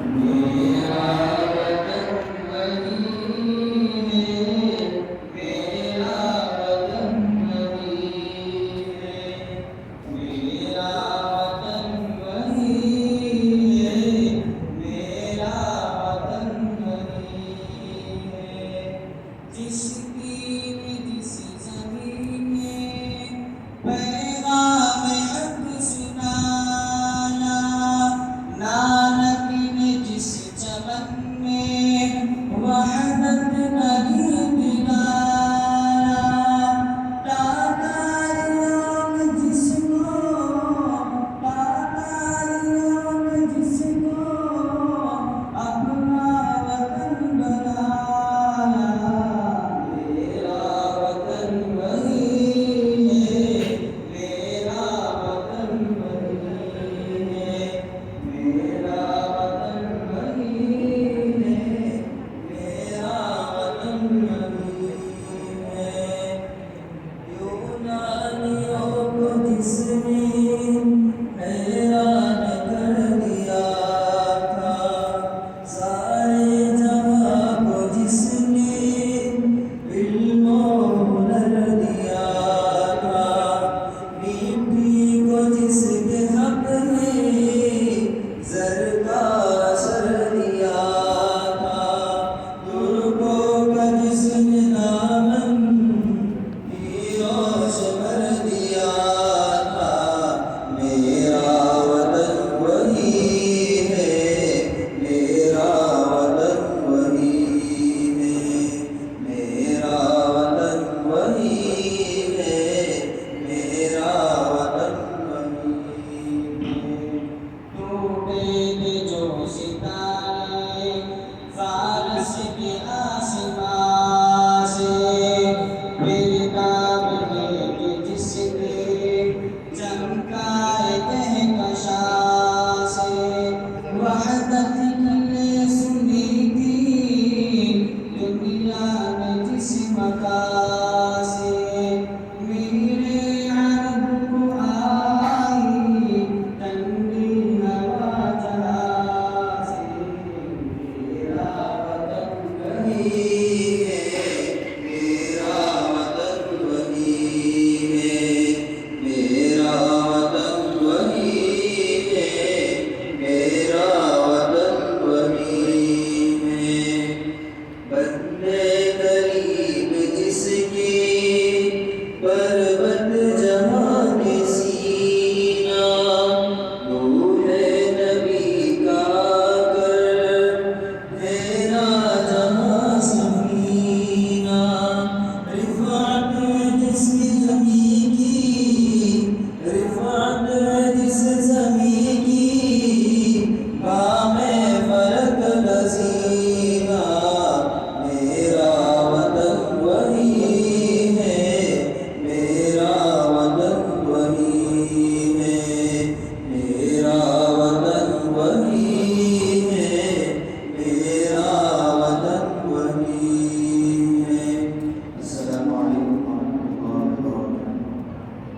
میرا وطن وہی ہے، میرا وطن وہی ہے، میرا وطن وہی ہے، میرا وطن وہی ہے، جس کی جس زمین میں پیغام حق سنایا، نانک نے جس چمن میں وحدت نہیں دلایا، تاتاریوں میں جس کو اپنا وطن بنایا، میرا وطن وہی ہے، میرا وطن وہی ہے، میرا وطن وہی ہے، میرا وطن وہی ہے، یونانیوں کو جس نے حیران کر دیا تھا، سارے جہاں کو جس نے علم و ہنر دیا تھا، مٹی کو جس کے حق نے زر کا اثر دیا تھا، ترکوں کا جس نے دامن تیروں سے بھر دیا تھا، میرا وطن وہی ہے، میرا وطن وہی ہے، میرا وطن وہی ہے، میرا وطن وہی ہے، ٹوٹے تھے جو ستارے فارس کے آسمان سے، بیتاب ہے کہ جس نے چمکائے کہکشاں سے، وحدت